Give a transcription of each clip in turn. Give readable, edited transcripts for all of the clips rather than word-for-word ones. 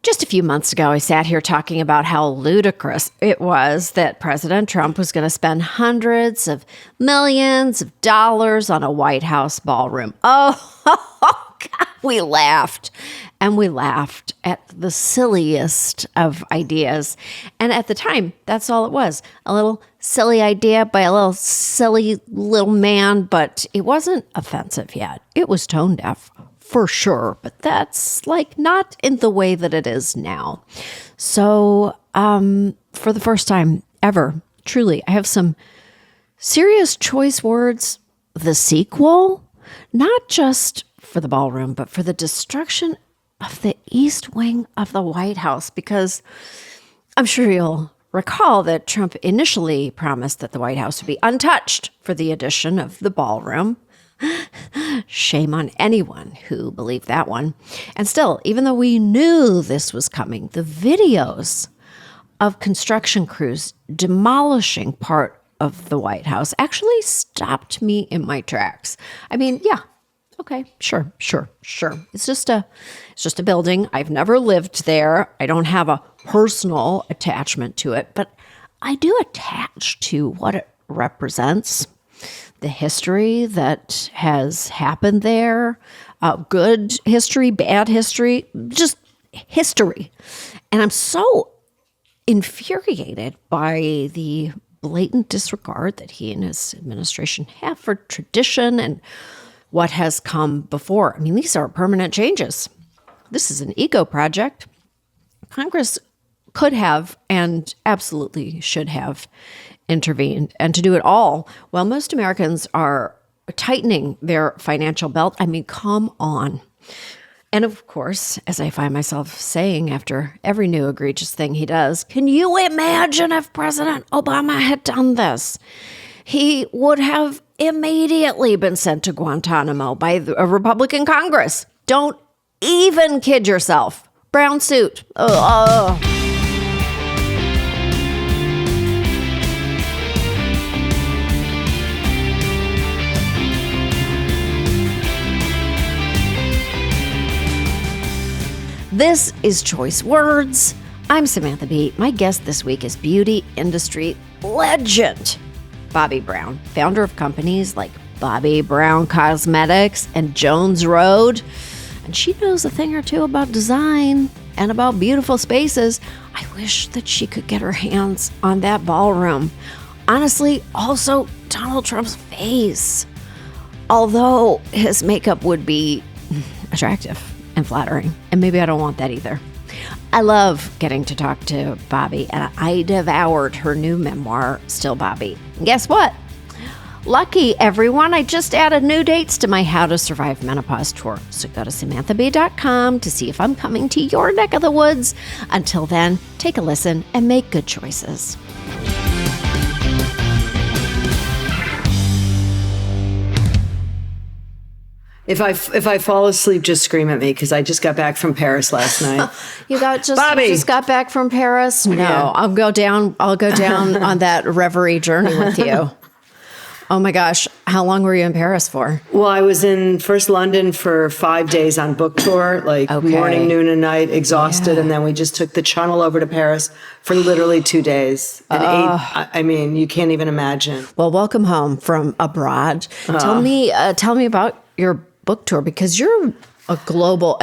Just a few months ago, I sat here talking about how ludicrous it was that President Trump was going to spend hundreds of millions of dollars on a White House ballroom. Oh, God, we laughed. And we laughed at the silliest of ideas. And at the time, that's all it was. A little silly idea by a little silly little man, but it wasn't offensive yet. It was tone deaf. For sure, but that's like not in the way that it is now. So for the first time ever, truly, I have some serious choice words. The sequel, not just for the ballroom, but for the destruction of the East Wing of the White House, because I'm sure you'll recall that Trump initially promised that the White House would be untouched for the addition of the ballroom. Shame on anyone who believed that one. And still, even though we knew this was coming, the videos of construction crews demolishing part of the White House actually stopped me in my tracks. I mean, yeah, okay, sure. It's just a building. I've never lived there. I don't have a personal attachment to it, but I do attach to what it represents. The history that has happened there, good history, bad history, just history. And I'm so infuriated by the blatant disregard that he and his administration have for tradition and what has come before. I mean, these are permanent changes. This is an ego project. Congress could have and absolutely should have intervened, and to do it all while most Americans are tightening their financial belt. I mean, come on. And of course, as I find myself saying after every new egregious thing he does, can you imagine if President Obama had done this? He would have immediately been sent to Guantanamo by a Republican Congress. Don't even kid yourself. Brown suit. This is Choice Words. I'm Samantha B. My guest this week is beauty industry legend Bobbi Brown, founder of companies like Bobbi Brown Cosmetics and Jones Road. And she knows a thing or two about design and about beautiful spaces. I wish that she could get her hands on that ballroom. Honestly, also Donald Trump's face. Although his makeup would be attractive and flattering. And maybe I don't want that either. I love getting to talk to Bobbi, and I devoured her new memoir, Still Bobbi. And guess what? Lucky, everyone, I just added new dates to my How to Survive Menopause tour. So go to SamanthaB.com to see if I'm coming to your neck of the woods. Until then, take a listen and make good choices. If I fall asleep, just scream at me because I just got back from Paris last night. just got back from Paris? No, yeah. I'll go down on that reverie journey with you. Oh my gosh, how long were you in Paris for? Well, I was in first London for 5 days on book tour, morning, noon, and night, exhausted, yeah. And then we just took the Channel over to Paris for literally 2 days and ate. I mean, you can't even imagine. Well, welcome home from abroad. Tell me about your book tour, because you're a global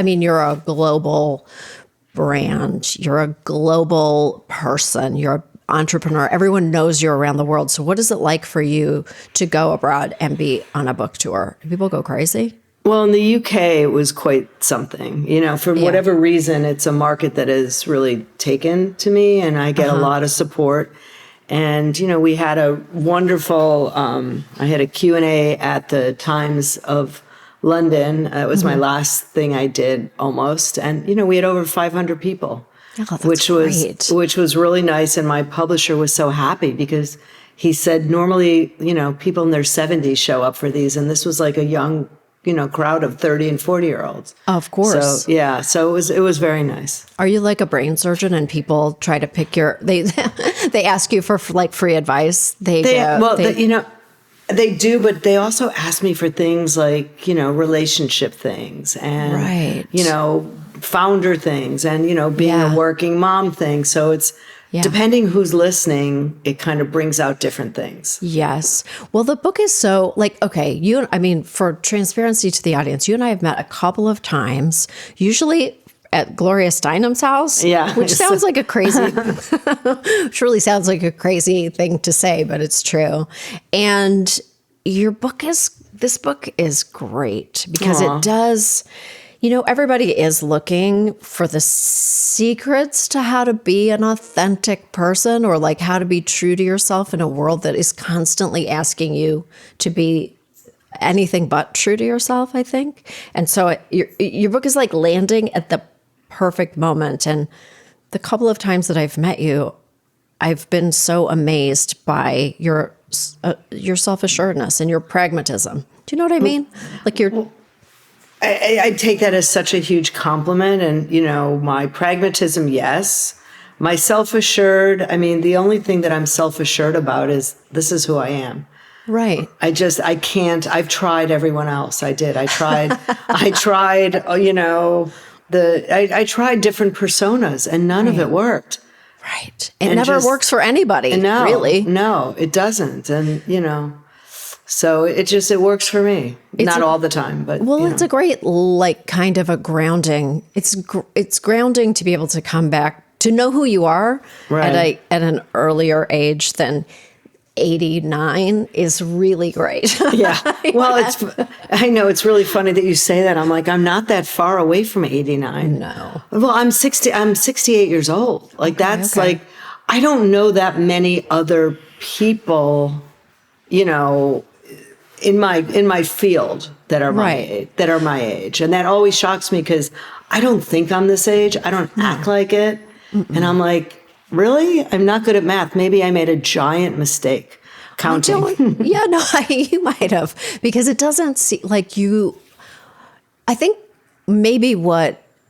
brand, you're a global person, you're an entrepreneur. Everyone knows you around the world. So what is it like for you to go abroad and be on a book tour? Do people go crazy? Well, in the UK, it was quite something. For whatever reason, it's a market that has really taken to me, and I get a lot of support. And, we had a wonderful, I had a Q&A at the Times of London. It was my last thing I did almost. And, we had over 500 people, which was really nice. And my publisher was so happy because he said normally, people in their 70s show up for these. And this was like a young, crowd of 30 and 40-year-olds. Of course. So, yeah. So it was very nice. Are you like a brain surgeon and people try to pick they ask you for like free advice? They do, but they also ask me for things like, relationship things and, founder things and, being a working mom thing. So it's depending who's listening, it kind of brings out different things. Yes. Well, the book is so okay. For transparency to the audience, you and I have met a couple of times, usually at Gloria Steinem's house, which sounds like a crazy, which really sounds like a crazy thing to say, but it's true. And this book is great because it does, everybody is looking for the secrets to how to be an authentic person or like how to be true to yourself in a world that is constantly asking you to be anything but true to yourself, I think. And so your book is like landing at the perfect moment. And the couple of times that I've met you, I've been so amazed by your self-assuredness and your pragmatism. Do you know what I mean? Like I take that as such a huge compliment. And, my pragmatism, yes. My self-assured, the only thing that I'm self-assured about is this is who I am. Right. I can't, I've tried everyone else. I tried, I tried different personas and none of it worked. Right. It never works for anybody, really. No, it doesn't. And, so it works for me. Not all the time, but. Well, it's a great, kind of a grounding. It's grounding to be able to come back, to know who you are at an earlier age than 89 is really great. Yeah. Well, I know it's really funny that you say that. I'm like, I'm not that far away from 89. No. Well, I'm 68 years old. Like like, I don't know that many other people, in my field that are my age. And that always shocks me because I don't think I'm this age. I don't act like it. Mm-mm. And I'm like, really? I'm not good at math. Maybe I made a giant mistake counting. You might have, because it doesn't seem like you. I think maybe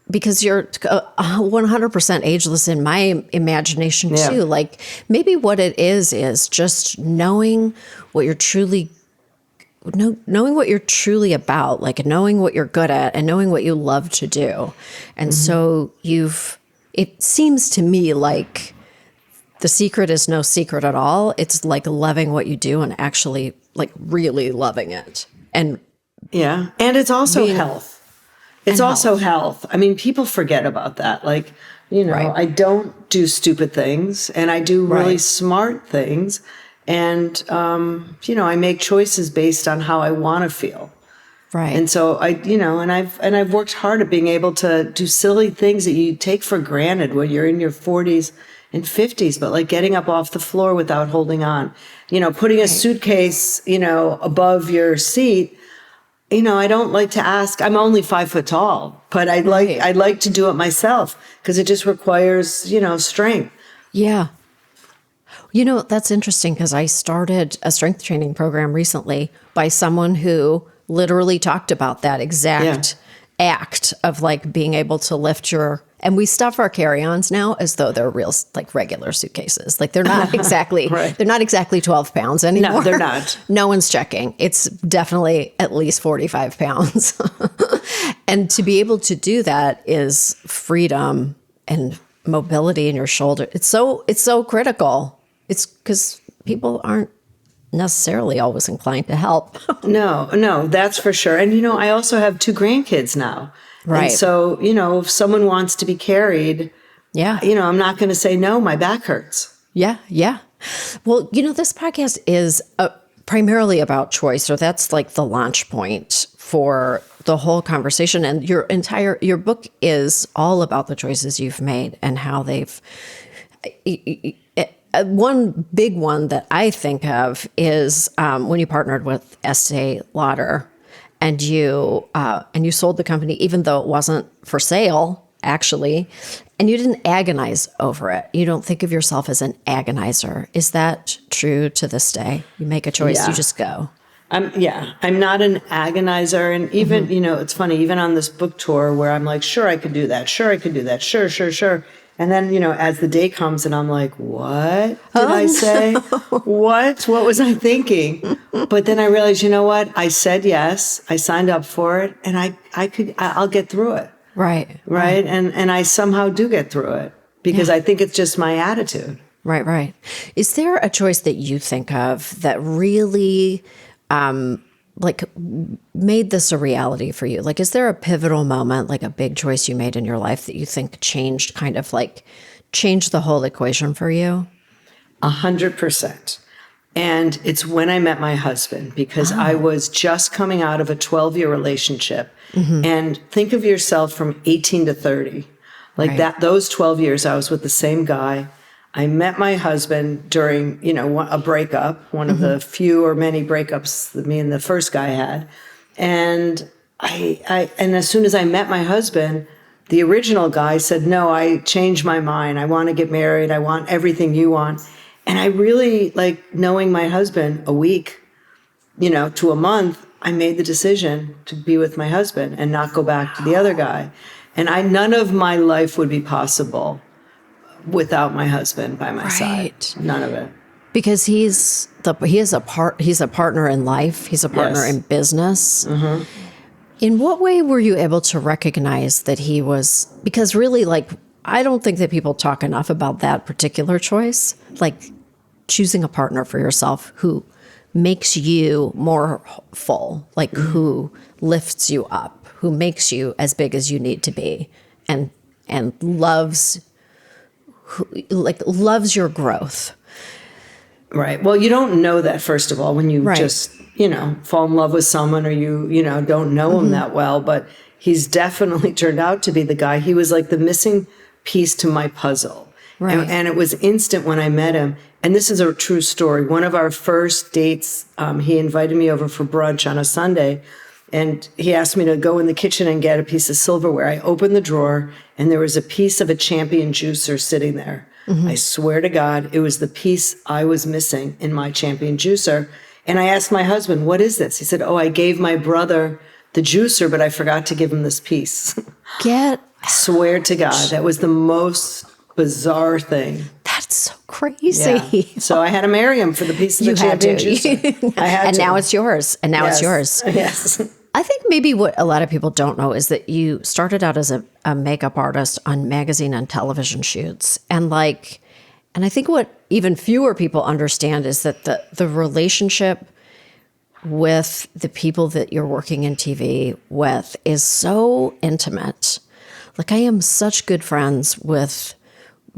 because you're 100% ageless in my imagination too. Like maybe what it is just knowing what you're truly about, like knowing what you're good at and knowing what you love to do. And so it seems to me like the secret is no secret at all. It's like loving what you do and actually like really loving it. And and it's also health. It's also health. People forget about that. Like, I don't do stupid things and I do really smart things. And, I make choices based on how I want to feel. Right. And so I've worked hard at being able to do silly things that you take for granted when you're in your 40s and 50s, but like getting up off the floor without holding on, putting a suitcase, above your seat. I don't like to ask. I'm only 5 foot tall, but I'd like to do it myself because it just requires, strength. Yeah. That's interesting because I started a strength training program recently by someone who literally talked about that exact act of like being able to lift and we stuff our carry-ons now as though they're real, like regular suitcases. Like they're not exactly, they're not exactly 12 pounds anymore. No, they're not. No one's checking. It's definitely at least 45 pounds. And to be able to do that is freedom and mobility in your shoulder. It's so critical. It's because people aren't necessarily always inclined to help. No, that's for sure. And, I also have 2 grandkids now. Right. And so, if someone wants to be carried, I'm not going to say, no, my back hurts. Yeah. Yeah. Well, this podcast is primarily about choice. So that's like the launch point for the whole conversation. And your book is all about the choices you've made and how they've, one big one that I think of is when you partnered with Estee Lauder and you sold the company, even though it wasn't for sale, actually, and you didn't agonize over it. You don't think of yourself as an agonizer. Is that true to this day? You make a choice, you just go. I'm not an agonizer. And even, it's funny, even on this book tour where I'm like, sure, I could do that. Sure, I could do that. Sure. And then, as the day comes and I'm like, what did I say? No. What was I thinking? But then I realized, I said yes, I signed up for it and I'll get through it. Right. Right. And I somehow do get through it because I think it's just my attitude. Right. Is there a choice that you think of that really like made this a reality for you? Like, is there a pivotal moment, like a big choice you made in your life that you think changed the whole equation for you? 100%. And it's when I met my husband, because I was just coming out of a 12-year relationship. And think of yourself from 18 to 30. Like that, those 12 years, I was with the same guy. I met my husband during, a breakup, one of the few or many breakups that me and the first guy had. And and as soon as I met my husband, the original guy said, no, I changed my mind. I want to get married. I want everything you want. And I really, knowing my husband a week, to a month, I made the decision to be with my husband and not go back to the other guy. And none of my life would be possible without my husband by my side. None of it. Because he's a partner in life. He's a partner in business. In what way were you able to recognize that he was, because really, I don't think that people talk enough about that particular choice, like choosing a partner for yourself who makes you more full, who lifts you up, who makes you as big as you need to be, and loves your growth. Right. Well, you don't know that, first of all, when you just, fall in love with someone or you don't know him that well. But he's definitely turned out to be the guy. He was like the missing piece to my puzzle. Right. And it was instant when I met him. And this is a true story. One of our first dates, he invited me over for brunch on a Sunday. And he asked me to go in the kitchen and get a piece of silverware. I opened the drawer, and there was a piece of a Champion juicer sitting there. I swear to God, it was the piece I was missing in my Champion juicer. And I asked my husband, what is this? He said, I gave my brother the juicer, but I forgot to give him this piece. I swear to God, that was the most bizarre thing. That's so crazy. Yeah. So I had to marry him for the piece of the Champion juicer. I had and to. now it's yours. And now it's yours. Yes. I think maybe what a lot of people don't know is that you started out as a makeup artist on magazine and television shoots. And I think what even fewer people understand is that the relationship with the people that you're working in TV with is so intimate. I am such good friends with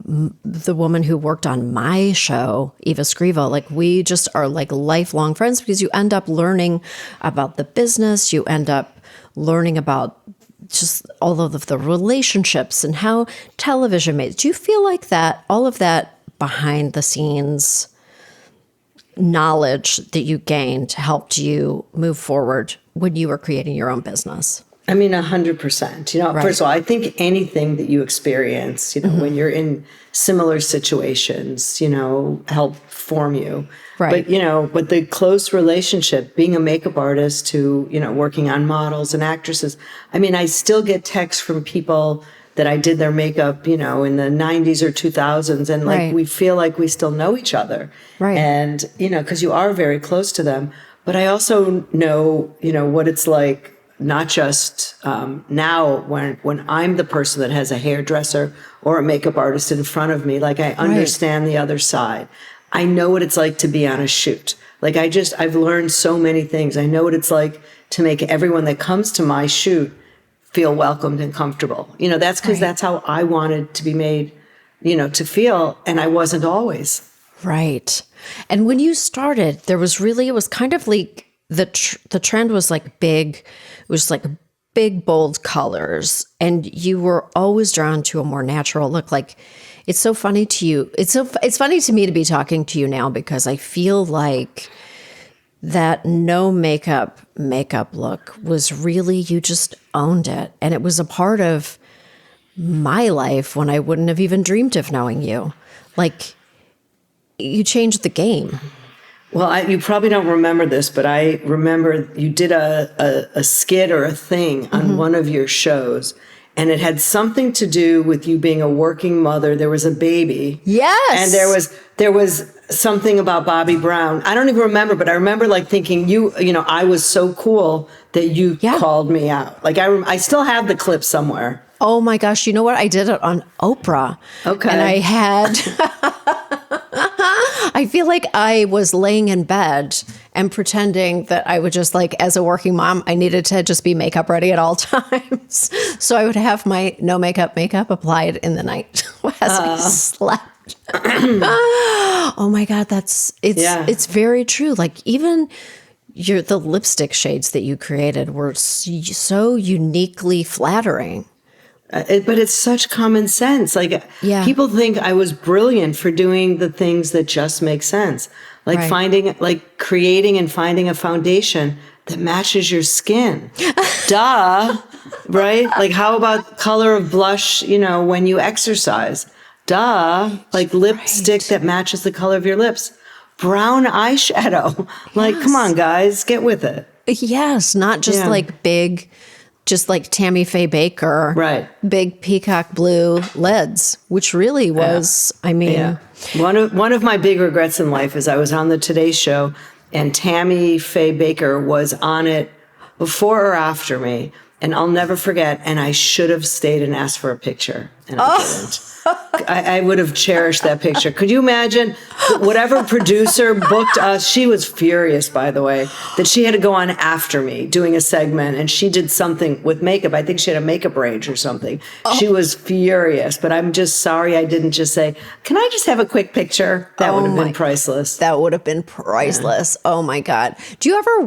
the woman who worked on my show, Eva Scrivo. We just are lifelong friends because you end up learning about the business. You end up learning about just all of the relationships and how television made. Do you feel like that, all of that behind the scenes knowledge that you gained helped you move forward when you were creating your own business? I mean, 100%. First of all, I think anything that you experience, when you're in similar situations, help form you. Right. But the close relationship, being a makeup artist to, working on models and actresses. I mean, I still get texts from people that I did their makeup, in the 90s or 2000s. And we feel like we still know each other. Right. And, because you are very close to them. But I also know, what it's like. Not just now when I'm the person that has a hairdresser or a makeup artist in front of me, I understand the other side. I know what it's like to be on a shoot. I've learned so many things. I know what it's like to make everyone that comes to my shoot feel welcomed and comfortable. That's because that's how I wanted to be made, to feel. And I wasn't always. Right. And when you started, it was kind of the trend was big. It was big, bold colors, and you were always drawn to a more natural look. It's so funny to you. It's funny to me to be talking to you now because I feel like that no makeup look was really, you just owned it, and it was a part of my life when I wouldn't have even dreamed of knowing you. You changed the game. Well, you probably don't remember this, but I remember you did a skit or a thing on one of your shows, and it had something to do with you being a working mother. There was a baby. Yes. And there was something about Bobbi Brown. I don't even remember, but I remember thinking I was so cool that you called me out. I still have the clip somewhere. Oh my gosh. You know what? I did it on Oprah. Okay. And I had, I feel like I was laying in bed and pretending that I would just like, as a working mom, I needed to just be makeup ready at all times. So I would have my no makeup applied in the night as I slept. Oh my God. It's very true. Like even the lipstick shades that you created were so uniquely flattering. But it's such common sense. Like people think I was brilliant for doing the things that just make sense. Like creating and finding a foundation that matches your skin. Duh. Right? Like how about color of blush, when you exercise? Duh. Like lipstick that matches the color of your lips. Brown eyeshadow. Like, come on, guys, get with it. Yes. Not just like big, just like Tammy Faye Baker, right? Big peacock blue lids, which really was, one of my big regrets in life is I was on the Today Show and Tammy Faye Baker was on it before or after me, and I'll never forget. And I should have stayed and asked for a picture, and I didn't. I would have cherished that picture. Could you imagine whatever producer booked us? She was furious, by the way, that she had to go on after me doing a segment and she did something with makeup. I think she had a makeup range or something. She was furious, but I'm just sorry I didn't just say, can I just have a quick picture? That would have been priceless. That would have been priceless. Yeah. Oh my God. Do you ever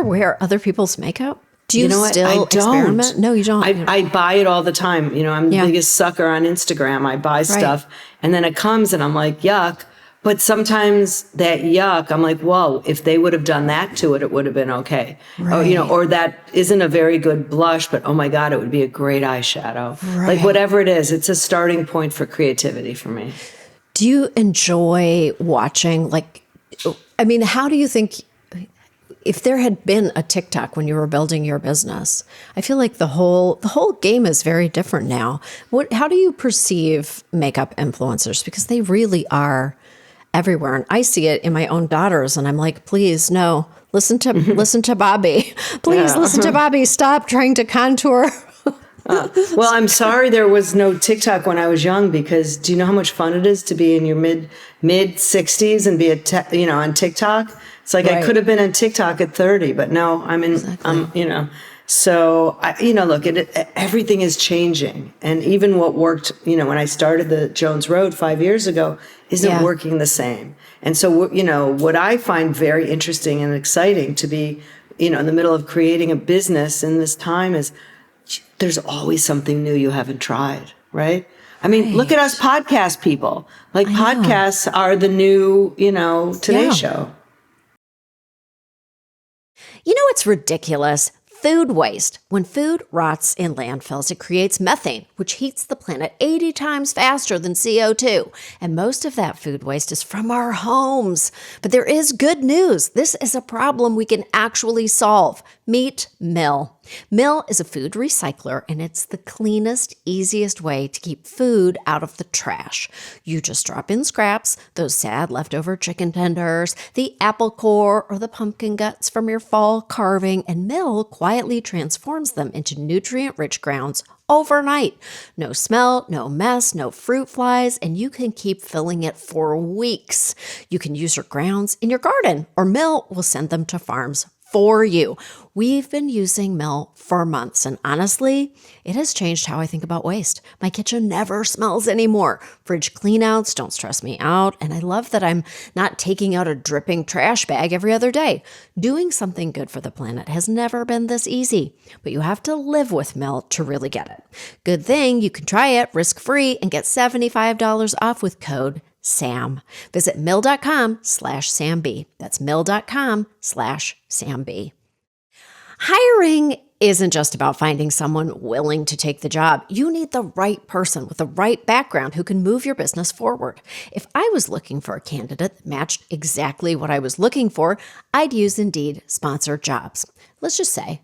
wear other people's makeup? Do you still experiment? No, you don't. I buy it all the time. I'm the biggest sucker on Instagram. I buy stuff and then it comes and I'm like, yuck. But sometimes that yuck, I'm like, whoa, if they would have done that to it, it would have been okay. Right. Or that isn't a very good blush, but oh my God, it would be a great eyeshadow. Right. Like whatever it is, it's a starting point for creativity for me. Do you enjoy watching, how do you think, if there had been a TikTok when you were building your business, I feel like the whole game is very different now. How do you perceive makeup influencers? Because they really are everywhere. And I see it in my own daughters and I'm like, please, no, listen to Bobbi. Please listen to Bobbi. Stop trying to contour. Well, I'm sorry there was no TikTok when I was young, because do you know how much fun it is to be in your mid 60s and be on TikTok? It's like I could have been on TikTok at 30, but no, I'm in. Exactly. So look, everything is changing, and even what worked, when I started the Jones Road 5 years ago, isn't working the same. And so, what I find very interesting and exciting to be, in the middle of creating a business in this time is there's always something new you haven't tried, right? I mean, look at us podcast people. Like podcasts are the new, Today Show. You know what's ridiculous? Food waste. When food rots in landfills, it creates methane, which heats the planet 80 times faster than CO2. And most of that food waste is from our homes. But there is good news. This is a problem we can actually solve. Meet Mill. Mill is a food recycler, and it's the cleanest, easiest way to keep food out of the trash. You just drop in scraps, those sad leftover chicken tenders, the apple core, or the pumpkin guts from your fall carving, and Mill quietly transforms them into nutrient-rich grounds overnight. No smell, no mess, no fruit flies, and you can keep filling it for weeks. You can use your grounds in your garden, or Mill will send them to farms for you. We've been using Mill for months, and honestly, it has changed how I think about waste. My kitchen never smells anymore. Fridge cleanouts don't stress me out, and I love that I'm not taking out a dripping trash bag every other day. Doing something good for the planet has never been this easy, but you have to live with Mill to really get it. Good thing you can try it risk-free and get $75 off with code SAM. Visit mill.com/SamB. That's mill.com/SamB. Hiring isn't just about finding someone willing to take the job. You need the right person with the right background who can move your business forward. If I was looking for a candidate that matched exactly what I was looking for, I'd use Indeed sponsored jobs. Let's just say,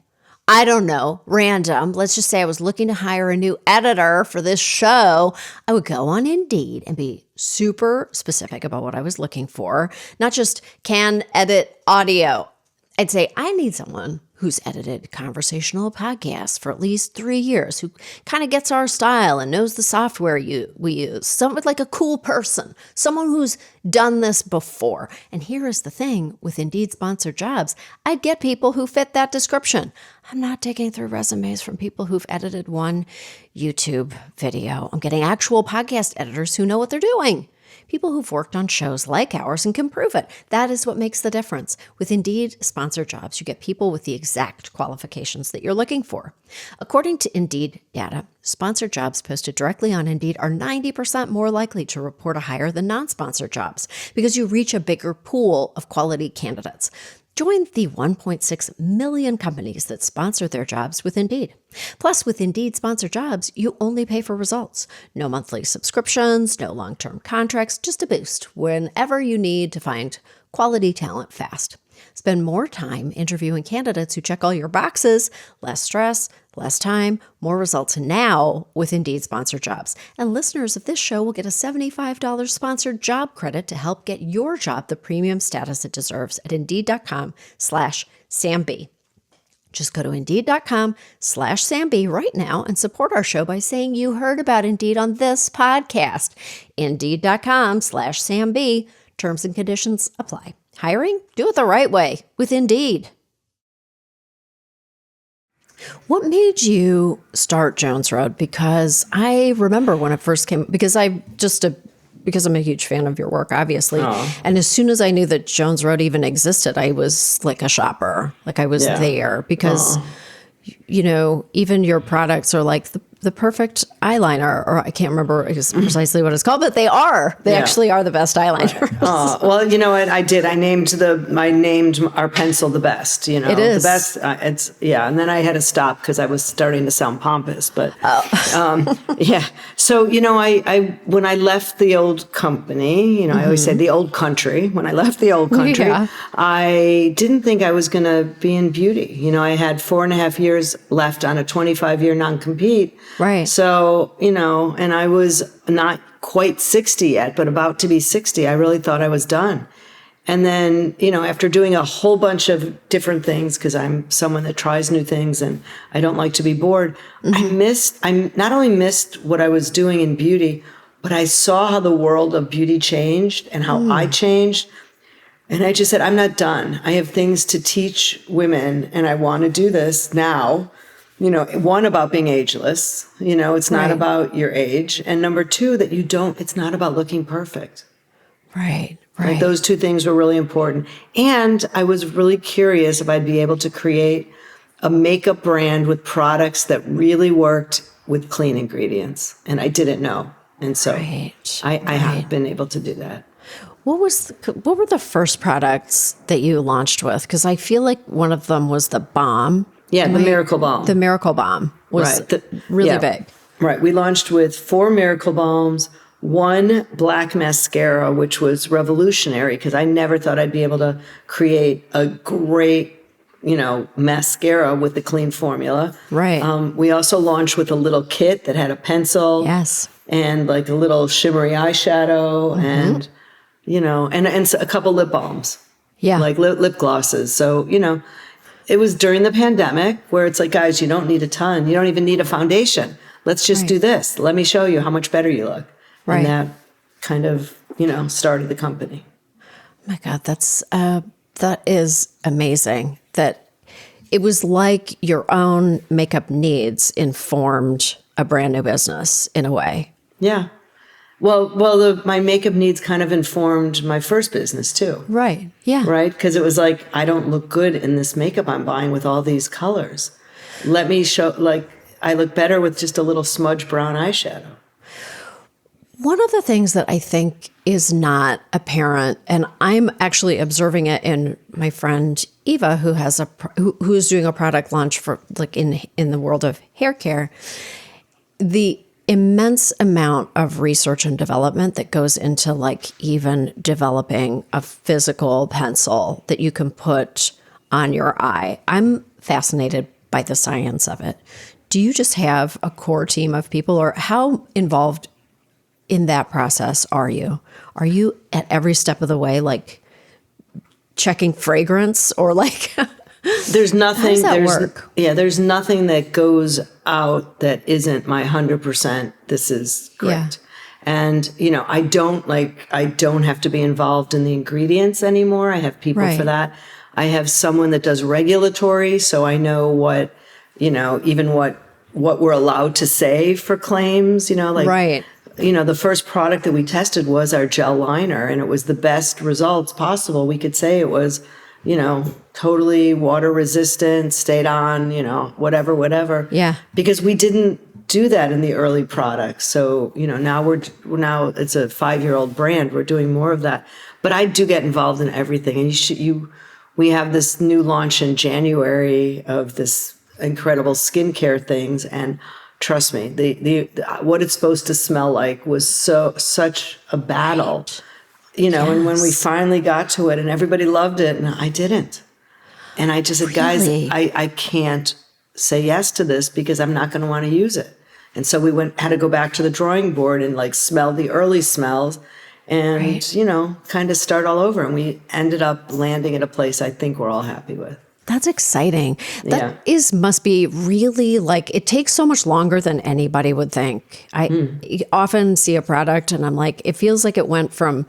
random. Let's just say I was looking to hire a new editor for this show. I would go on Indeed and be super specific about what I was looking for, not just can edit audio. I'd say, I need someone who's edited conversational podcasts for at least 3 years, who kind of gets our style and knows the software we use, someone like a cool person, someone who's done this before. And here is the thing with Indeed sponsored jobs, I'd get people who fit that description. I'm not digging through resumes from people who've edited one YouTube video. I'm getting actual podcast editors who know what they're doing. People who've worked on shows like ours and can prove it. That is what makes the difference. With Indeed sponsored jobs, you get people with the exact qualifications that you're looking for. According to Indeed data, sponsored jobs posted directly on Indeed are 90% more likely to report a hire than non-sponsored jobs because you reach a bigger pool of quality candidates. Join the 1.6 million companies that sponsor their jobs with Indeed. Plus, with Indeed sponsored jobs, you only pay for results. No monthly subscriptions, no long-term contracts, just a boost whenever you need to find quality talent fast. Spend more time interviewing candidates who check all your boxes, less stress, less time, more results now with Indeed sponsored jobs. And listeners of this show will get a $75 sponsored job credit to help get your job the premium status it deserves at Indeed.com/SamB. Just go to Indeed.com/SamB right now and support our show by saying you heard about Indeed on this podcast. Indeed.com/SamB. Terms and conditions apply. Hiring? Do it the right way with Indeed. What made you start Jones Road? Because I remember when it first came, because I'm a huge fan of your work, obviously. Oh. And as soon as I knew that Jones Road even existed, I was like a shopper. Like I was there because, even your products are like the perfect eyeliner, or I can't remember precisely what it's called, but they are. They actually are the best eyeliner. Right. Well, you know what I did? I named our pencil the best. It is the best. And then I had to stop because I was starting to sound pompous. But So I when I left the old company, I always say the old country. When I left the old country, I didn't think I was going to be in beauty. I had 4.5 years left on a 25-year non-compete. Right. So, and I was not quite 60 yet, but about to be 60. I really thought I was done. And then, after doing a whole bunch of different things, because I'm someone that tries new things and I don't like to be bored, I not only missed what I was doing in beauty, but I saw how the world of beauty changed and how I changed. And I just said, I'm not done. I have things to teach women and I want to do this now. One, about being ageless, it's not about your age. And number two, that it's not about looking perfect. Right. Like those two things were really important. And I was really curious if I'd be able to create a makeup brand with products that really worked with clean ingredients. And I didn't know. And so I have been able to do that. What were the first products that you launched with? Because I feel like one of them was the balm. Yeah, the Miracle Balm. The Miracle Balm was really big. Right. We launched with 4 Miracle Balms, 1 black mascara, which was revolutionary because I never thought I'd be able to create a great, mascara with the clean formula. Right. We also launched with a little kit that had a pencil. Yes. And like a little shimmery eyeshadow and, and a couple lip balms. Yeah. Like lip glosses. So, it was during the pandemic where it's like, guys, you don't need a ton. You don't even need a foundation. Let's just do this. Let me show you how much better you look. Right. And that kind of, started the company. Oh my God, that is amazing. That it was like your own makeup needs informed a brand new business in a way. Yeah. Well, my makeup needs kind of informed my first business too. Right. Yeah. Right. Because it was like, I don't look good in this makeup I'm buying with all these colors. Let me show, I look better with just a little smudge brown eyeshadow. One of the things that I think is not apparent, and I'm actually observing it in my friend Eva, who has who's doing a product launch for in the world of hair care, the immense amount of research and development that goes into even developing a physical pencil that you can put on your eye. I'm fascinated by the science of it. Do you just have a core team of people, or how involved in that process are you? Are you at every step of the way, checking fragrance or there's nothing. How does that there's, work? Yeah, there's nothing that goes out that isn't my 100%. This is great. Yeah. And, I don't have to be involved in the ingredients anymore. I have people for that. I have someone that does regulatory, so I know what, even what we're allowed to say for claims, Right. The first product that we tested was our gel liner, and it was the best results possible. We could say it was, totally water resistant, stayed on, whatever. Yeah. Because we didn't do that in the early products. So, now it's a 5-year-old brand. We're doing more of that. But I do get involved in everything. And we have this new launch in January of this incredible skincare things. And trust me, the what it's supposed to smell like was such a battle, and when we finally got to it and everybody loved it and I didn't. And I just said, guys, I can't say yes to this because I'm not going to want to use it. And so we had to go back to the drawing board and smell the early smells and, kind of start all over. And we ended up landing at a place I think we're all happy with. That's exciting. That must be really it takes so much longer than anybody would think. I often see a product and I'm like, it feels like it went from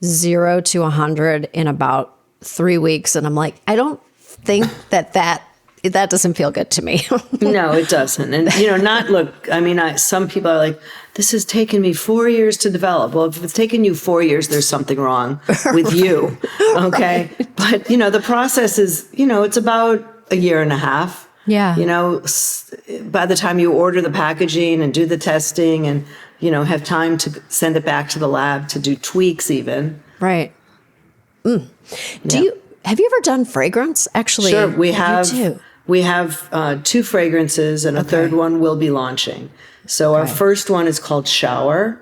0 to 100 in about 3 weeks. And I'm like, I don't think that doesn't feel good to me. No, it doesn't. And, some people are like, this has taken me 4 years to develop. Well, if it's taken you 4 years, there's something wrong with you. Okay. Right. But, the process is, it's about a year and a half. Yeah. By the time you order the packaging and do the testing and, have time to send it back to the lab to do tweaks even. Right. Have you ever done fragrance? Actually, sure. We have 2 fragrances and a third one will be launching. So our first one is called Shower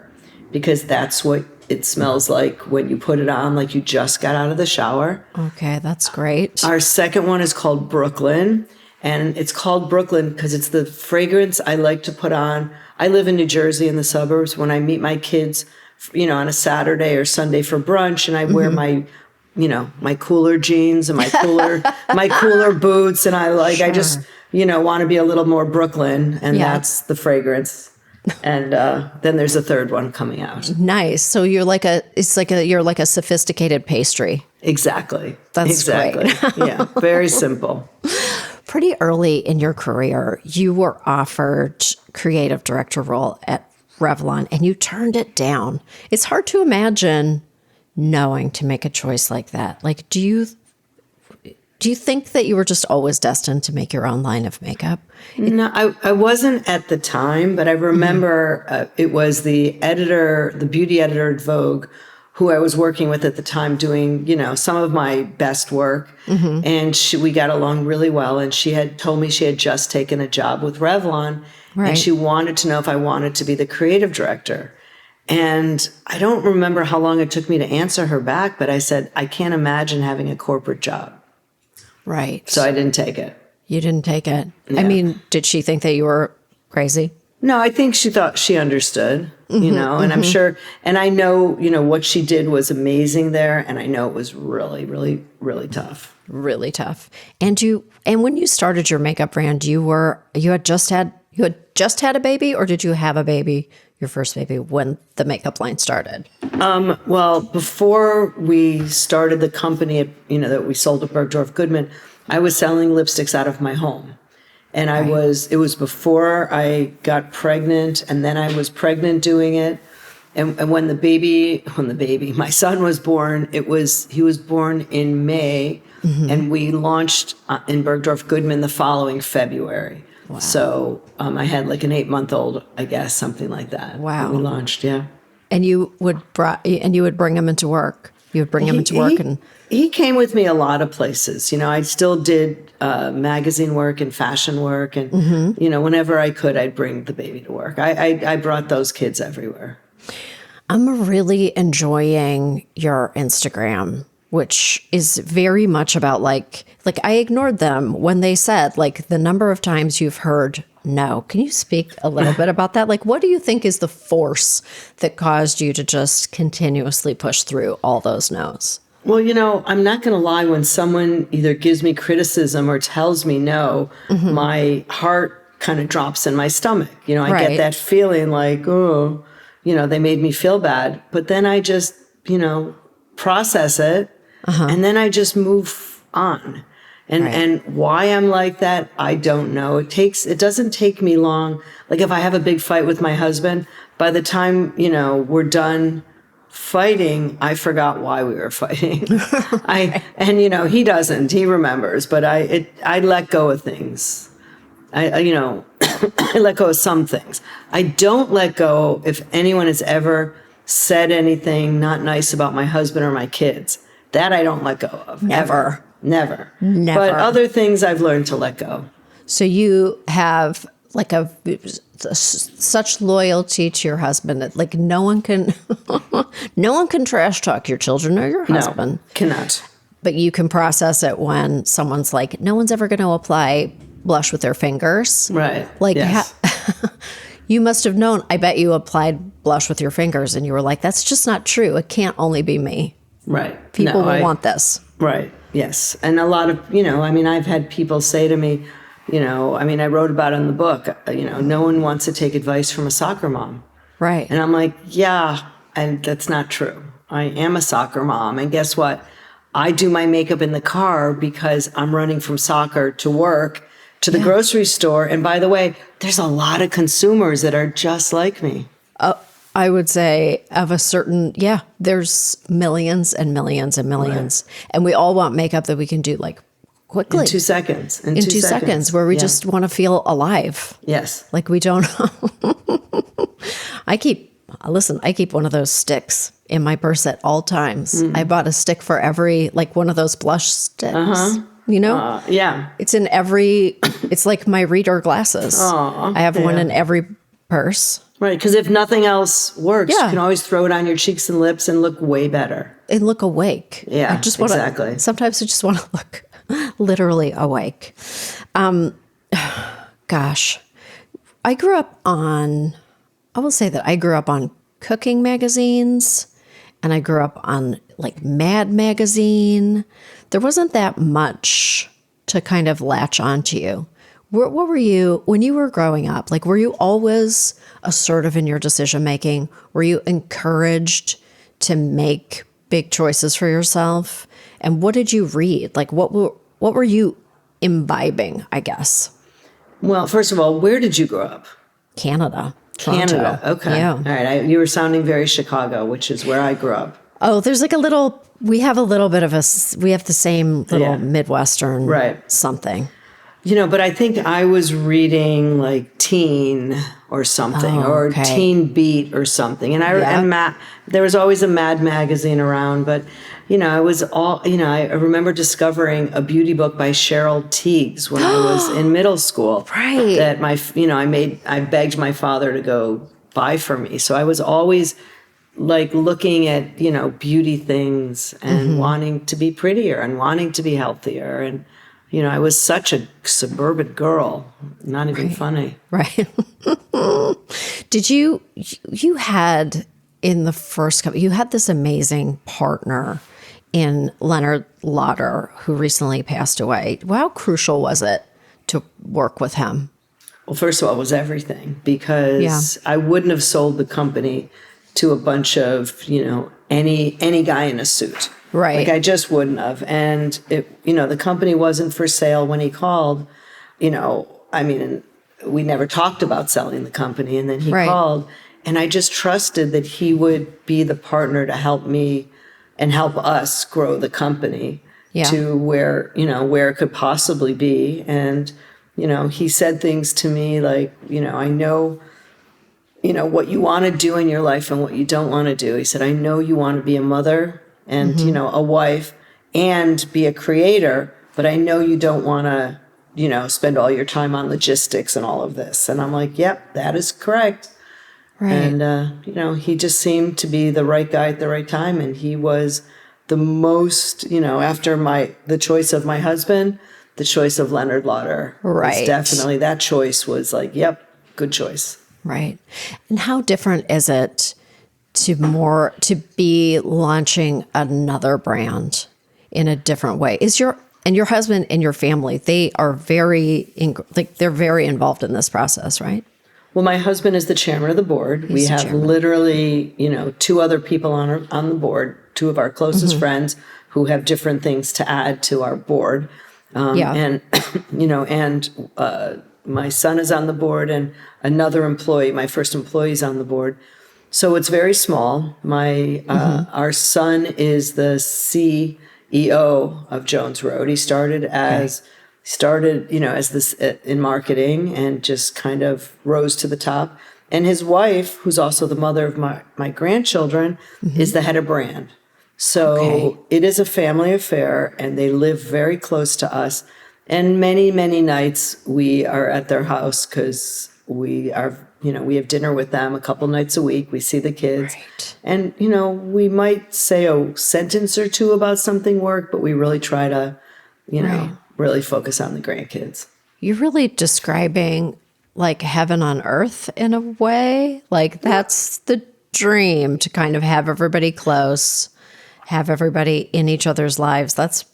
because that's what it smells like when you put it on, like you just got out of the shower. Okay, that's great. Our second one is called Brooklyn, and it's called Brooklyn because it's the fragrance I like to put on. I live in New Jersey in the suburbs. When I meet my kids, on a Saturday or Sunday for brunch, and I wear my cooler jeans and my cooler boots. And I just, want to be a little more Brooklyn. And that's the fragrance. And then there's a third one coming out. Nice. So you're like a sophisticated pastry. Exactly. That's great. Yeah. Very simple. Pretty early in your career, you were offered creative director role at Revlon and you turned it down. It's hard to imagine knowing to make a choice like that. Do you think that you were just always destined to make your own line of makeup? No, I wasn't at the time, but I remember it was the beauty editor at Vogue, who I was working with at the time doing, some of my best work. Mm-hmm. And we got along really well. And she had told me she had just taken a job with Revlon. Right. And she wanted to know if I wanted to be the creative director. And I don't remember how long it took me to answer her back, but I said, I can't imagine having a corporate job. Right. So I didn't take it. You didn't take it. Yeah. Did she think that you were crazy? No, I think she thought she understood, and I'm sure, and I know, what she did was amazing there. And I know it was really, really, really tough. Really tough. And when you started your makeup brand, you had just had a baby, or did you have a baby, your first baby, when the makeup line started? Well, before we started the company, that we sold at Bergdorf Goodman, I was selling lipsticks out of my home. And it was before I got pregnant, and then I was pregnant doing it. And when my son was born, he was born in May, and we launched in Bergdorf Goodman the following February. Wow. So I had an 8-month-old, I guess, something like that. Wow. We launched, yeah. And you would bring him into work. You would bring him into work, and he came with me a lot of places. I still did magazine work and fashion work, and whenever I could, I'd bring the baby to work. I brought those kids everywhere. I'm really enjoying your Instagram, which is very much about I ignored them when they said the number of times you've heard no. Can you speak a little bit about that? What do you think is the force that caused you to just continuously push through all those no's? Well, I'm not going to lie. When someone either gives me criticism or tells me no, my heart kind of drops in my stomach. I get that feeling like, oh, they made me feel bad. But then I just, process it, and then I just move on. And why I'm like that, I don't know. It doesn't take me long. Like if I have a big fight with my husband, by the time, we're done fighting, I forgot why we were fighting. He doesn't, he remembers, but I let go of things. I let go of some things. I don't let go if anyone has ever said anything not nice about my husband or my kids. That I don't let go of. Never. Never. But other things I've learned to let go. So you have like such loyalty to your husband that like no one can trash talk your children or your husband. No, cannot. But you can process it when someone's like, no one's ever going to apply blush with their fingers. Right. Like yes. You must have known, I bet you applied blush with your fingers and you were like, that's just not true. It can't only be me. Right. People will want this. Right. Yes. And a lot of, I've had people say to me, I wrote about it in the book, no one wants to take advice from a soccer mom. Right. And I'm like, yeah, and that's not true. I am a soccer mom. And guess what? I do my makeup in the car because I'm running from soccer to work, to the grocery store. And by the way, there's a lot of consumers that are just like me. I would say of a certain, there's millions and millions and millions. Right. And we all want makeup that we can do like quickly. In 2 seconds. In 2 seconds where we just want to feel alive. Yes. Like we don't. I keep one of those sticks in my purse at all times. I bought a stick for every, like one of those blush sticks. Yeah. It's in every, it's like my reader glasses. I have one in every purse. Right, because if nothing else works, you can always throw it on your cheeks and lips and look way better. And look awake. Yeah, exactly. Sometimes I just want to look literally awake. Gosh, I grew up on cooking magazines, and I grew up on like Mad Magazine. There wasn't that much to kind of latch onto you. What were you, when you were growing up, like were you always assertive in your decision making? Were you encouraged to make big choices for yourself? And what did you read? Like what were you imbibing, I guess? Well, first of all, where did you grow up? Toronto. Canada, okay. Yeah. All right, you were sounding very Chicago, which is where I grew up. Oh, there's like we have the same little Midwestern something. But I think I was reading like Teen or something, or Teen Beat or something. And there was always a Mad magazine around, but I was I remember discovering a beauty book by Cheryl Tiegs when I was in middle school. Right. That I begged my father to go buy for me. So I was always like looking at, beauty things and wanting to be prettier and wanting to be healthier. And I was such a suburban girl, not even funny. Right. Did you had in the first couple, you had this amazing partner in Leonard Lauder, who recently passed away. How crucial was it to work with him? Well, first of all, it was everything, because I wouldn't have sold the company to a bunch of, any guy in a suit. Right. Like I just wouldn't have. And the company wasn't for sale when he called, we never talked about selling the company. And then he called, and I just trusted that he would be the partner to help me and help us grow the company to where it could possibly be. And, he said things to me like, I know, what you want to do in your life and what you don't want to do. He said, I know you want to be a mother and, a wife and be a creator, but I know you don't want to, spend all your time on logistics and all of this. And I'm like, yep, that is correct. Right. And, he just seemed to be the right guy at the right time. And he was the most, after the choice of my husband, the choice of Leonard Lauder. Right. Was definitely, that choice was like, yep, good choice. Right. And how different is it to be launching another brand in a different way? And your husband and your family, they are they're very involved in this process, right? Well, my husband is the chairman of the board. We have literally, two other people on the board, two of our closest friends who have different things to add to our board. And, my son is on the board and another employee, my first employee, is on the board. So it's very small. Our son is the CEO of Jones Road. He started as this in marketing and just kind of rose to the top. And his wife, who's also the mother of my grandchildren, is the head of brand. So it is a family affair, and they live very close to us. And many, many nights we are at their house because we have dinner with them a couple nights a week. We see the kids. Right. And, we might say a sentence or two about something work, but we really try to, really focus on the grandkids. You're really describing like heaven on earth in a way. Like that's the dream, to kind of have everybody close, have everybody in each other's lives. That's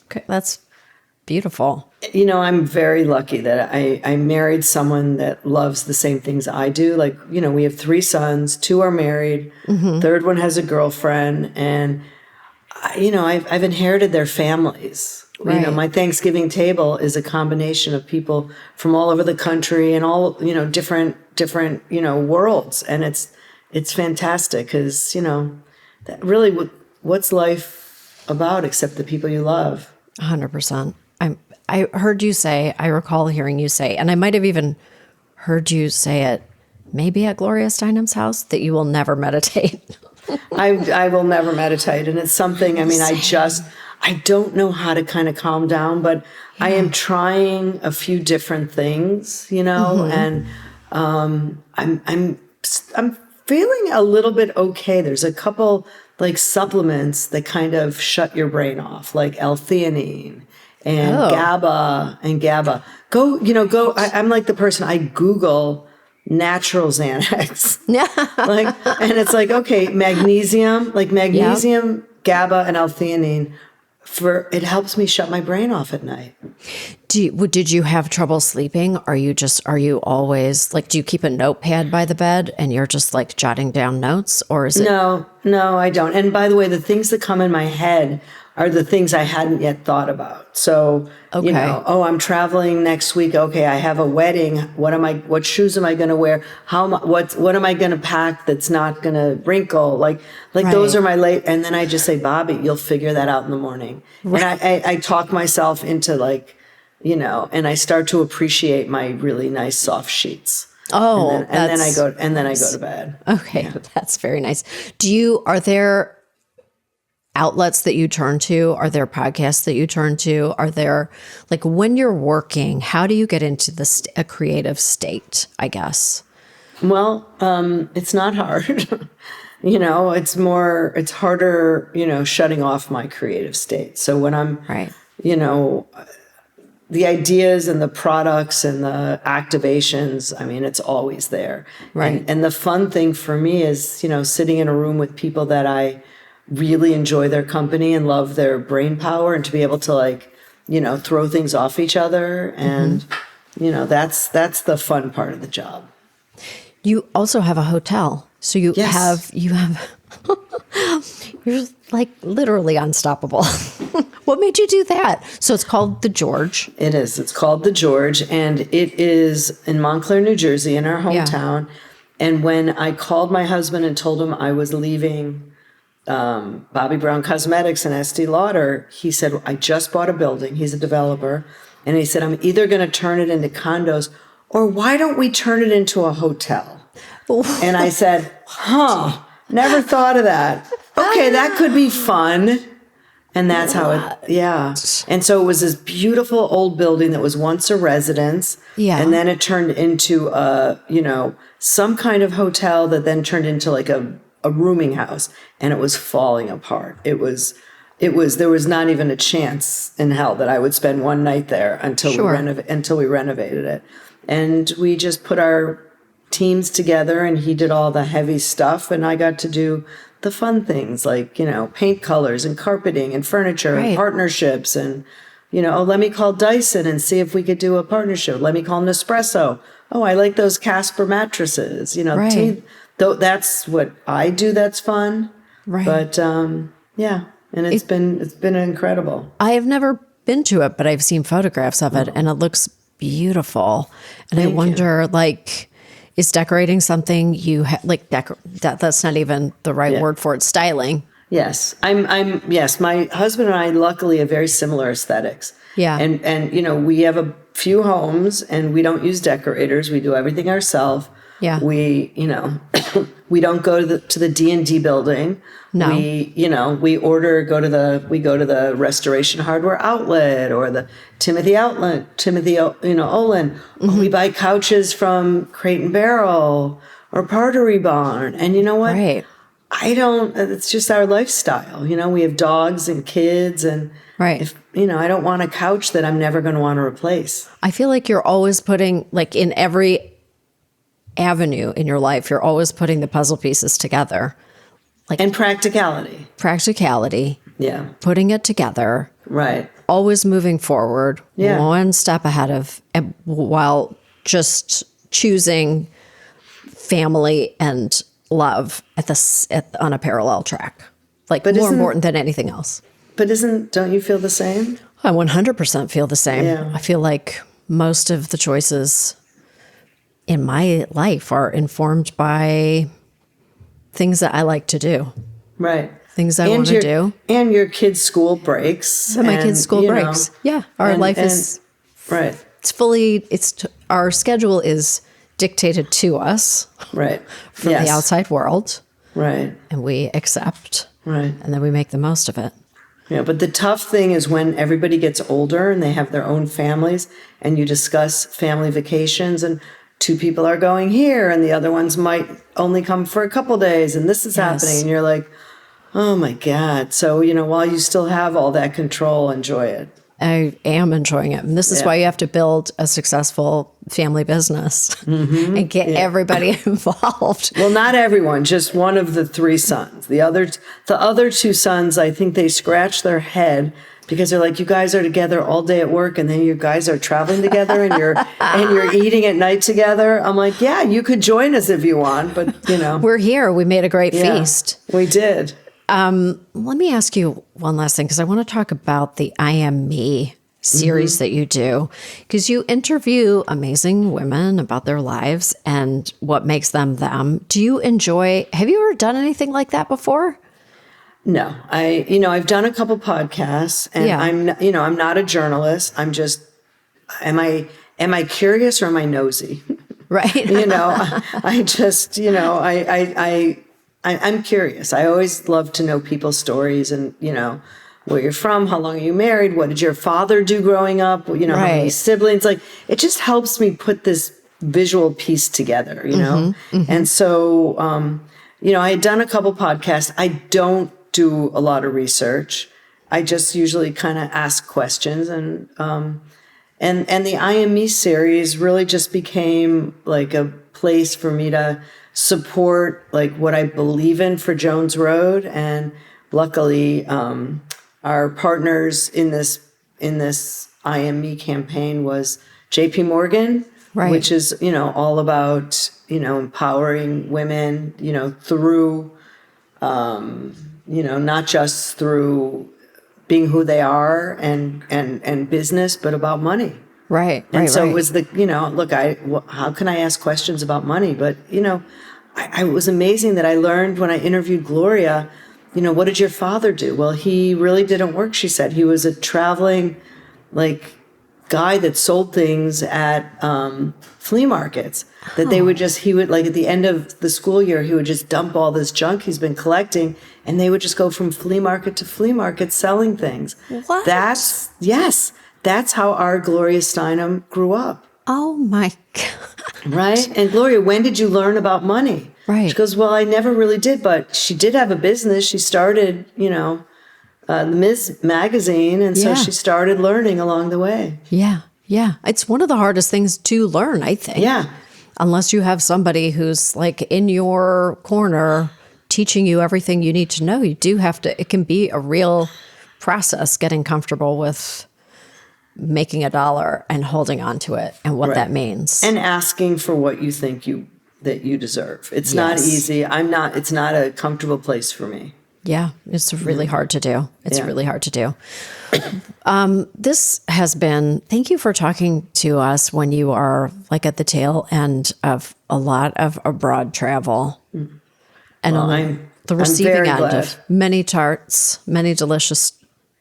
beautiful. I'm very lucky that I married someone that loves the same things I do. Like, we have 3 sons, 2 are married, third one has a girlfriend, and I've inherited their families. Right. My Thanksgiving table is a combination of people from all over the country and all, different, worlds. And it's fantastic because, that really, what's life about except the people you love? 100%. I heard you say, I recall hearing you say, and I might have even heard you say it maybe at Gloria Steinem's house, that you will never meditate. I will never meditate. And it's something, I don't know how to kind of calm down, but I am trying a few different things, and I'm feeling a little bit okay. There's a couple like supplements that kind of shut your brain off, like L-theanine and GABA. I'm like the person, I Google natural Xanax. And it's like, okay, magnesium, GABA and L-theanine. It helps me shut my brain off at night. Did you have trouble sleeping? Are you always like, do you keep a notepad by the bed and you're just like jotting down notes, or is it? No, I don't. And by the way, the things that come in my head are the things I hadn't yet thought about. So, I'm traveling next week. Okay, I have a wedding. What shoes am I going to wear? What am I going to pack that's not going to wrinkle? Like those are my and then I just say, Bobbi, you'll figure that out in the morning. Right. And I talk myself into and I start to appreciate my really nice soft sheets. Oh, and then I go to bed. Okay. Yeah. That's very nice. Are there outlets that you turn to? Are there podcasts that you turn to? Are there, like, when you're working, how do you get into a creative state, I guess? Well, it's not hard. It's harder, shutting off my creative state. So when I'm, the ideas and the products and the activations, it's always there. Right. And the fun thing for me is, sitting in a room with people that I really enjoy their company and love their brain power, and to be able to throw things off each other. And, that's the fun part of the job. You also have a hotel. So you have, you're like literally unstoppable. What made you do that? So it's called the George. It is. It's called the George, and it is in Montclair, New Jersey, in our hometown. Yeah. And when I called my husband and told him I was leaving Bobbi Brown Cosmetics and Estee Lauder, he said, I just bought a building. He's a developer. And he said, I'm either going to turn it into condos, or why don't we turn it into a hotel? And I said, never thought of that. Okay, that could be fun. And that's how And so it was this beautiful old building that was once a residence. Yeah. And then it turned into some kind of hotel that then turned into like a rooming house, and it was falling apart. There was not even a chance in hell that I would spend one night there until we renovated it. And we just put our teams together, and he did all the heavy stuff, and I got to do the fun things like, paint colors and carpeting and furniture and partnerships and, let me call Dyson and see if we could do a partnership. Let me call Nespresso. Oh, I like those Casper mattresses. That's what I do. That's fun. Right. But yeah, and it's been incredible. I have never been to it, but I've seen photographs of it, and it looks beautiful. And I wonder, is decorating something you that's not even the right word for it, styling. Yes. Yes, my husband and I luckily have very similar aesthetics. Yeah. And we have a few homes and we don't use decorators. We do everything ourselves. Yeah. We, we don't go to the D&D building. No. We, go to the Restoration Hardware Outlet or the Timothy Olin. Mm-hmm. We buy couches from Crate and Barrel or Pottery Barn. And you know what? Right. It's just our lifestyle. We have dogs and kids and if, I don't want a couch that I'm never going to want to replace. I feel like you're always putting, in every avenue in your life, you're always putting the puzzle pieces together. And practicality. Practicality. Yeah. Putting it together. Right. Always moving forward. Yeah. One step ahead while just choosing family and love on a parallel track. More important than anything else. But don't you feel the same? I 100% feel the same. Yeah. I feel like most of the choices in my life are informed by things that I like to do. Right. Things I want to do. And your kids' school breaks. And my kids' school breaks. Yeah. Our life is... Right. Our schedule is dictated to us. Right. From the outside world. Right. And we accept. Right. And then we make the most of it. Yeah, but the tough thing is when everybody gets older and they have their own families and you discuss family vacations and two people are going here and the other ones might only come for a couple days and this is happening and you're like, oh my God. So, while you still have all that control, enjoy it. I am enjoying it. And this is why you have to build a successful family business and get everybody involved. Well, not everyone, just one of the three sons. The other two sons, I think they scratch their head because they're like, you guys are together all day at work and then you guys are traveling together and you're eating at night together. I'm like, yeah, you could join us if you want, but We're here. We made a great feast. We did. Let me ask you one last thing, because I want to talk about the I Am Me series that you do, because you interview amazing women about their lives and what makes them them. Have you ever done anything like that before? No, I've done a couple podcasts and I'm not a journalist. I'm just, am I curious or am I nosy? Right. I'm curious. I always love to know people's stories and, where you're from, how long are you married, what did your father do growing up, how many siblings, it just helps me put this visual piece together, And so, I had done a couple podcasts. I don't do a lot of research. I just usually kind of ask questions and the I Am Me series really just became like a place for me to support what I believe in for Jones Road. And luckily, our partners in this I Am Me campaign was JP Morgan, which is, all about, empowering women, through, not just through being who they are and business, but about money. Right. And so it was how can I ask questions about money? But, I was amazing that I learned when I interviewed Gloria, what did your father do? Well, he really didn't work, she said. He was a traveling, guy that sold things at flea markets. That he would, at the end of the school year, he would just dump all this junk he's been collecting, and they would just go from flea market to flea market selling things. What? That's how our Gloria Steinem grew up. Oh my God. Right? And Gloria, when did you learn about money? Right. She goes, well, I never really did, but she did have a business. She started, the Ms. magazine, and so she started learning along the way. Yeah. Yeah. It's one of the hardest things to learn, I think. Yeah. Unless you have somebody who's in your corner teaching you everything you need to know. You do have to, it can be a real process getting comfortable with making $1 and holding on to it and what that means. And asking for what you think that you deserve. It's not easy. It's not a comfortable place for me. Yeah, it's really hard to do. It's really hard to do. This has been, thank you for talking to us when you are like at the tail end of a lot of abroad travel. And on the receiving end of many tarts, many delicious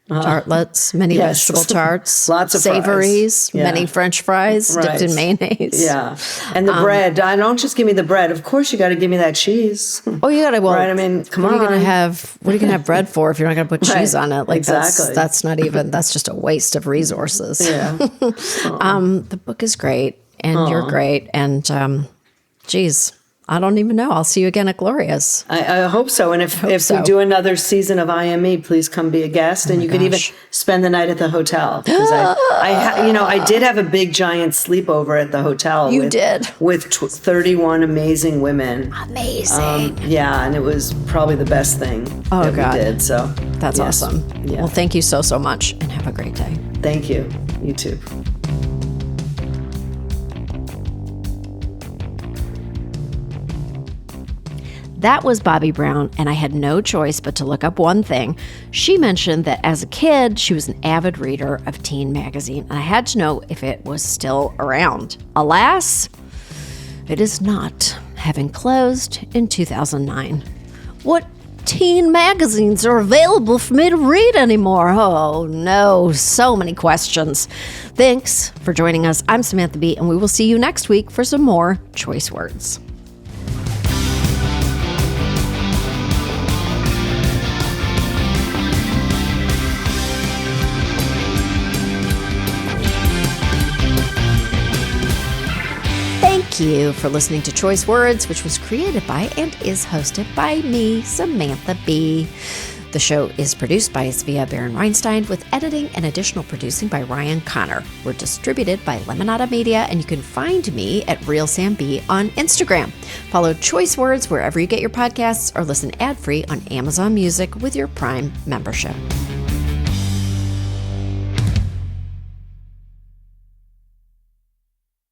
tartlets, many vegetable tarts, lots of savories, many French fries dipped in mayonnaise. Yeah. And the bread. Don't just give me the bread. Of course, you got to give me that cheese. Oh, you got to. Well, right? I mean, come on. What are you going to have bread for if you're not going to put cheese on it? Like exactly. That's not even. That's just a waste of resources. Yeah. The book is great, and you're great, and geez. I don't even know. I'll see you again at Gloria's. I hope so. And if we do another season of IME, please come be a guest. And you can even spend the night at the hotel. Because I did have a big giant sleepover at the hotel. You did? With 31 amazing women. Amazing. And it was probably the best thing that we did. So that's awesome. Yeah. Well, thank you so much and have a great day. Thank you. You too. That was Bobbi Brown, and I had no choice but to look up one thing. She mentioned that as a kid, she was an avid reader of teen magazine, and I had to know if it was still around. Alas, it is not, having closed in 2009. What teen magazines are available for me to read anymore? Oh no, so many questions. Thanks for joining us. I'm Samantha B, and we will see you next week for some more Choice Words. Thank you for listening to Choice Words, which was created by and is hosted by me, Samantha B. The show is produced by Svea Baron-Reinstein with editing and additional producing by Ryan Connor. We're distributed by Lemonada Media, and you can find me at RealSamB on Instagram. Follow Choice Words wherever you get your podcasts or listen ad-free on Amazon Music with your Prime membership.